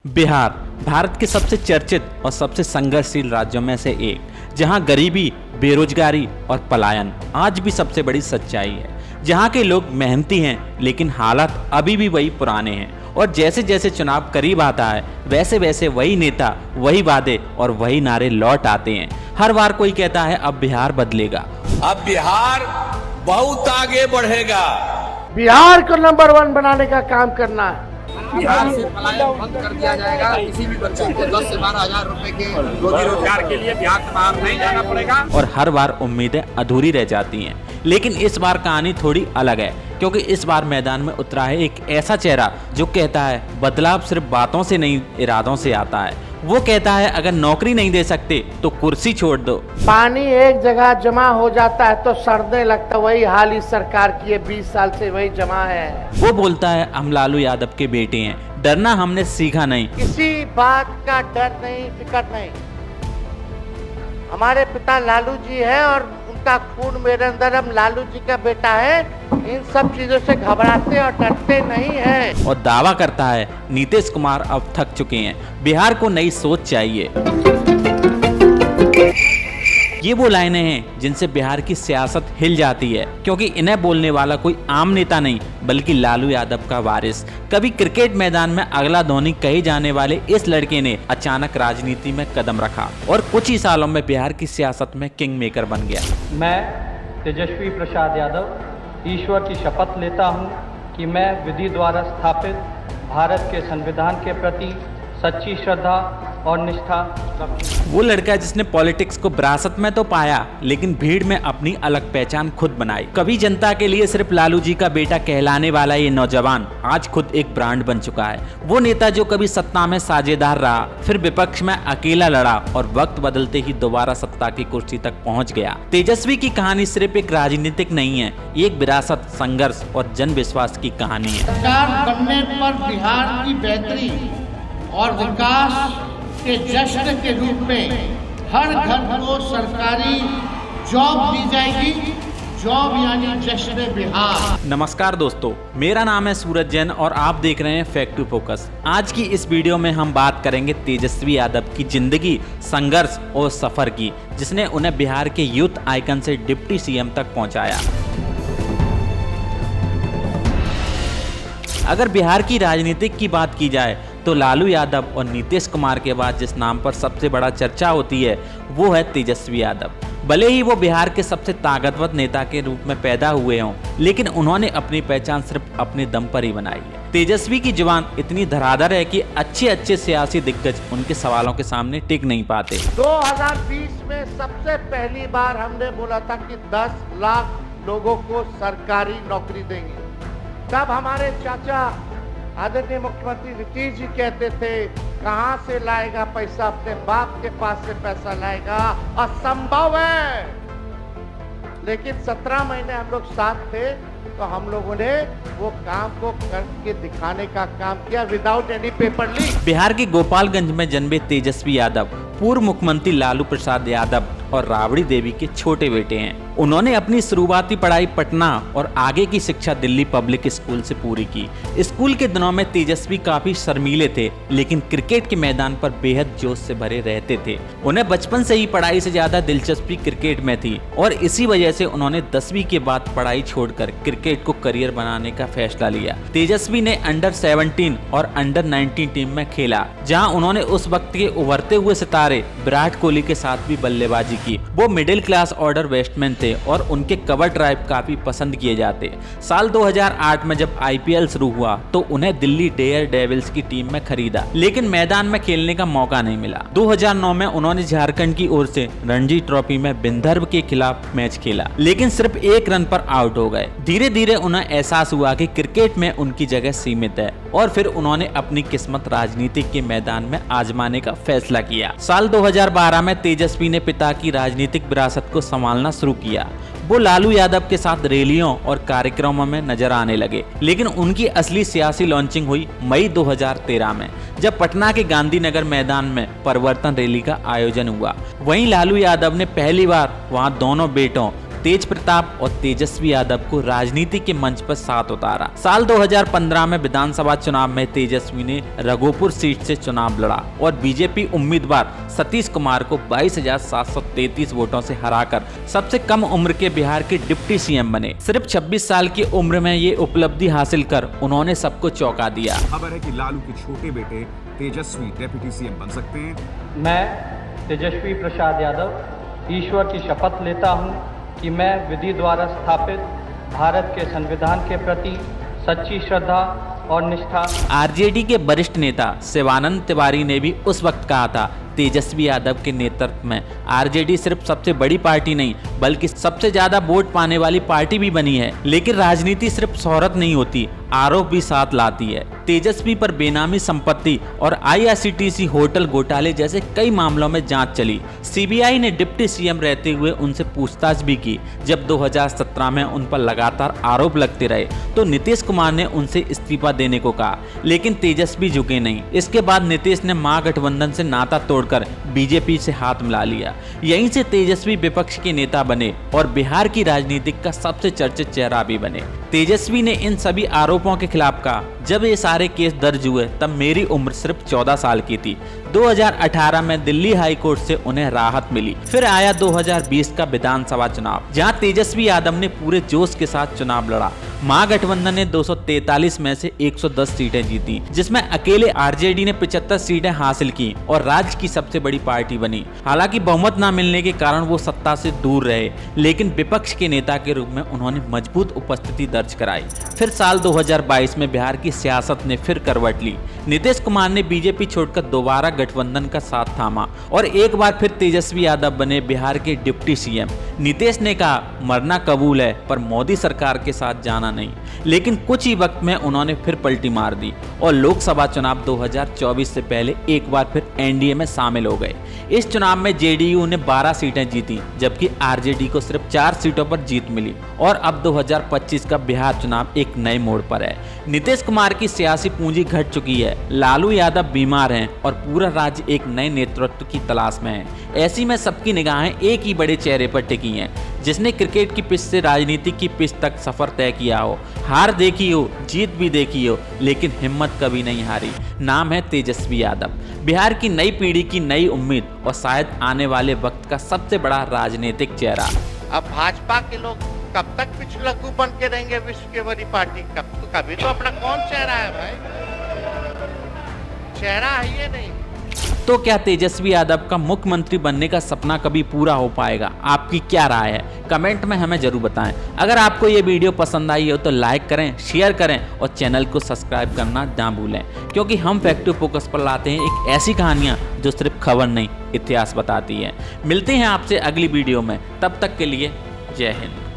बिहार भारत के सबसे चर्चित और सबसे संघर्षशील राज्यों में से एक, जहां गरीबी, बेरोजगारी और पलायन आज भी सबसे बड़ी सच्चाई है। जहां के लोग मेहनती हैं, लेकिन हालात अभी भी वही पुराने हैं और जैसे जैसे चुनाव करीब आता है वैसे वैसे वही नेता, वही वादे और वही नारे लौट आते हैं। हर बार कोई कहता है अब बिहार बदलेगा, अब बिहार बहुत आगे बढ़ेगा, बिहार को नंबर 1 बनाने का काम करना है। बिहार से पलायन बंद कर दिया जाएगा। किसी भी बच्चे को 10 से 12 हजार रुपए के रोजी रोजगार के लिए बिहार से बाहर नहीं जाना पड़ेगा। और हर बार उम्मीदें अधूरी रह जाती हैं। लेकिन इस बार कहानी थोड़ी अलग है, क्योंकि इस बार मैदान में उतरा है एक ऐसा चेहरा जो कहता है बदलाव सिर्फ बातों से नहीं, इरादों से आता है। वो कहता है अगर नौकरी नहीं दे सकते तो कुर्सी छोड़ दो। पानी एक जगह जमा हो जाता है तो सड़ने लगता, वही हाल इस सरकार की है, 20 साल से वही जमा है। वो बोलता है हम लालू यादव के बेटे हैं, डरना हमने सीखा नहीं। किसी बात का डर नहीं, फिक्र नहीं। हमारे पिता लालू जी है और उनका खून मेरे अंदर, हम लालू जी का बेटा है। इन सब चीजों से घबराते और डरते नहीं है। और दावा करता है नीतीश कुमार अब थक चुके हैं, बिहार को नई सोच चाहिए। ये वो लाइनें हैं जिनसे बिहार की सियासत हिल जाती है, क्योंकि इन्हें बोलने वाला कोई आम नेता नहीं बल्कि लालू यादव का वारिस। कभी क्रिकेट मैदान में अगला धोनी कहे जाने वाले इस लड़के ने अचानक राजनीति में कदम रखा और कुछ ही सालों में बिहार की सियासत में किंग मेकर बन गया। मैं तेजस्वी प्रसाद यादव ईश्वर की शपथ लेता हूं कि मैं विधि द्वारा स्थापित भारत के संविधान के प्रति सच्ची श्रद्धा और निष्ठा रखूंगा। वो लड़का जिसने पॉलिटिक्स को विरासत में तो पाया, लेकिन भीड़ में अपनी अलग पहचान खुद बनाई। कभी जनता के लिए सिर्फ लालू जी का बेटा कहलाने वाला ये नौजवान आज खुद एक ब्रांड बन चुका है। वो नेता जो कभी सत्ता में साझेदार रहा, फिर विपक्ष में अकेला लड़ा और वक्त बदलते ही दोबारा सत्ता की कुर्सी तक पहुंच गया। तेजस्वी की कहानी सिर्फ एक राजनीतिक नहीं है, ये एक विरासत, संघर्ष और जन विश्वास की कहानी है। सरकार बनने पर बिहार की बेहतरी और विकास के जश्न के रूप में हर घर को सरकारी जॉब दी जाएगी। जॉब यानी जश्न बिहार। नमस्कार दोस्तों, मेरा नाम है सूरज जैन और आप देख रहे हैं फैक्ट टू फोकस। आज की इस वीडियो में हम बात करेंगे तेजस्वी यादव की जिंदगी, संघर्ष और सफर की, जिसने उन्हें बिहार के यूथ आइकन से डिप्टी सीएम तक पहुंचाया। अगर बिहार की राजनीतिक की बात की जाए तो लालू यादव और नीतीश कुमार के बाद जिस नाम पर सबसे बड़ा चर्चा होती है वो है तेजस्वी यादव। भले ही वो बिहार के सबसे ताकतवर नेता के रूप में पैदा हुए हों, लेकिन उन्होंने अपनी पहचान सिर्फ अपने दम पर ही बनाई है। तेजस्वी की जुबान इतनी धराधर है कि अच्छे सियासी दिग्गज उनके सवालों के सामने टिक नहीं पाते। 2020 में सबसे पहली बार हमने बोला था कि 10 लाख लोगों को सरकारी नौकरी देंगे। तब हमारे चाचा आदरणीय मुख्यमंत्री नीतीश जी कहते थे कहां से लाएगा पैसा, अपने बाप के पास से पैसा लाएगा, असंभव है। लेकिन 17 महीने हम लोग साथ थे तो हम लोगों ने वो काम को करके दिखाने का काम किया without any paper leak. Bihar के गोपालगंज में जन्मे तेजस्वी यादव पूर्व मुख्यमंत्री लालू प्रसाद यादव और राबड़ी देवी के छोटे बेटे हैं। उन्होंने अपनी शुरुआती पढ़ाई पटना और आगे की शिक्षा दिल्ली पब्लिक स्कूल से पूरी की। स्कूल के दिनों में तेजस्वी काफी शर्मीले थे, लेकिन क्रिकेट के मैदान पर बेहद जोश से भरे रहते थे। उन्हें बचपन से ही पढ़ाई से ज्यादा दिलचस्पी क्रिकेट में थी और इसी वजह से उन्होंने 10वीं के बाद पढ़ाई छोड़कर क्रिकेट को करियर बनाने का फैसला लिया। तेजस्वी ने अंडर 17 और अंडर 19 टीम में खेला, जहां उन्होंने उस वक्त के उभरते हुए सितारे विराट कोहली के साथ भी बल्लेबाजी की। वो मिडिल क्लास ऑर्डर बैट्समैन थे और उनके कवर ड्राइव काफी पसंद किए जाते। साल 2008 में जब आईपीएल शुरू हुआ तो उन्हें दिल्ली डेयर डेविल्स की टीम में खरीदा, लेकिन मैदान में खेलने का मौका नहीं मिला। 2009 में उन्होंने झारखंड की ओर से रणजी ट्रॉफी में विदर्भ के खिलाफ मैच खेला, लेकिन सिर्फ 1 रन पर आउट हो गए। धीरे धीरे उन्हें एहसास हुआ कि क्रिकेट में उनकी जगह सीमित है और फिर उन्होंने अपनी किस्मत राजनीति के मैदान में आजमाने का फैसला किया। साल 2012 में तेजस्वी ने पिता की राजनीतिक विरासत को संभालना शुरू किया। वो लालू यादव के साथ रैलियों और कार्यक्रमों में नजर आने लगे, लेकिन उनकी असली सियासी लॉन्चिंग हुई मई 2013 में, जब पटना के गांधीनगर मैदान में परिवर्तन रैली का आयोजन हुआ। वहीं लालू यादव ने पहली बार वहां दोनों बेटों तेज प्रताप और तेजस्वी यादव को राजनीति के मंच पर साथ उतारा। साल 2015 में विधानसभा चुनाव में तेजस्वी ने रघोपुर सीट से चुनाव लड़ा और बीजेपी उम्मीदवार सतीश कुमार को 22,733 वोटों से हराकर सबसे कम उम्र के बिहार के डिप्टी सीएम बने। सिर्फ 26 साल की उम्र में ये उपलब्धि हासिल कर उन्होंने सबको चौंका दिया। खबर है कि लालू के छोटे बेटे तेजस्वी डिप्टी सीएम बन सकते हैं। मैं तेजस्वी प्रसाद यादव ईश्वर की शपथ लेता हूं कि मैं विधि द्वारा स्थापित भारत के संविधान के प्रति सच्ची श्रद्धा और निष्ठा। आरजेडी के वरिष्ठ नेता शिवानंद तिवारी ने भी उस वक्त कहा था, तेजस्वी यादव के नेतृत्व में आरजेडी सिर्फ सबसे बड़ी पार्टी नहीं बल्कि सबसे ज्यादा वोट पाने वाली पार्टी भी बनी है। लेकिन राजनीति सिर्फ शोहरत नहीं होती, आरोप भी साथ लाती है। तेजस्वी पर बेनामी संपत्ति और आईआरसीटीसी होटल घोटाले जैसे कई मामलों में जांच चली। सीबीआई ने डिप्टी सीएम रहते हुए उनसे पूछताछ भी की। जब 2017 में उन पर लगातार आरोप लगते रहे तो नीतीश कुमार ने उनसे इस्तीफा देने को कहा, लेकिन तेजस्वी झुके नहीं। इसके बाद नीतीश ने महागठबंधन से नाता तोड़कर बीजेपी से हाथ मिला लिया। यहीं से तेजस्वी विपक्ष के नेता बने और बिहार की राजनीति का सबसे चर्चित चेहरा भी बने। तेजस्वी ने इन सभी आरोपों के खिलाफ कहा, जब ये सारे केस दर्ज हुए तब मेरी उम्र सिर्फ 14 साल की थी। 2018 में दिल्ली हाई कोर्ट से उन्हें राहत मिली। फिर आया 2020 का विधानसभा चुनाव, जहां तेजस्वी यादव ने पूरे जोश के साथ चुनाव लड़ा। महागठबंधन ने 243 में से 110 सीटें जीती, जिसमें अकेले आरजेडी ने 75 सीटें हासिल की और राज्य की सबसे बड़ी पार्टी बनी। हालांकि बहुमत न मिलने के कारण वो सत्ता से दूर रहे, लेकिन विपक्ष के नेता के रूप में उन्होंने मजबूत उपस्थिति दर्ज कराई। फिर साल 2022 में बिहार की सियासत ने फिर करवट ली। नीतीश कुमार ने बीजेपी छोड़कर दोबारा गठबंधन का साथ थामा और एक बार फिर तेजस्वी यादव बने बिहार के डिप्टी सीएम। नीतीश ने कहा, मरना कबूल है पर मोदी सरकार के साथ जाना नहीं। लेकिन कुछ ही वक्त में उन्होंने फिर पलटी मार दी और लोकसभा चुनाव 2024 से पहले एक बार फिर एनडीए में शामिल हो गए। इस चुनाव में जेडीयू ने 12 सीटें जीती, जबकि आरजेडी को सिर्फ 4 सीटों पर जीत मिली। और अब 2025 का बिहार चुनाव एक नए मोड़ पर है। नीतीश कुमार की सियासी पूंजी घट चुकी है, लालू यादव बीमार हैं और पूरा राज्य एक नए नेतृत्व की तलाश में है। ऐसी में सबकी निगाहें एक ही बड़े चेहरे पर टिकी हैं, जिसने क्रिकेट की पिच से राजनीति की पिच तक सफर तय किया हो। हार देखी हो, जीत भी देखी हो, लेकिन हिम्मत कभी नहीं हारी। नाम है तेजस्वी यादव। बिहार की नई पीढ़ी की नई उम्मीद और शायद आने वाले वक्त का सबसे बड़ा राजनीतिक चेहरा। अब भाजपा के लोग कब तक पिछलग्गू बन के रहेंगे विश्व की बड़ी पार्टी? कभी तो अपना कौन चेहरा है भाई? चेहरा है ये नहीं। तो क्या तेजस्वी यादव का मुख्यमंत्री बनने का सपना कभी पूरा हो पाएगा? आपकी क्या राय है? कमेंट में हमें जरूर बताएं। अगर आपको ये वीडियो पसंद आई हो तो लाइक करें, शेयर करें और चैनल को सब्सक्राइब करना ना भूलें, क्योंकि हम फैक्ट टू फोकस पर लाते हैं एक ऐसी कहानियां जो सिर्फ खबर नहीं, इतिहास बताती है। मिलते हैं आपसे अगली वीडियो में, तब तक के लिए जय हिंद।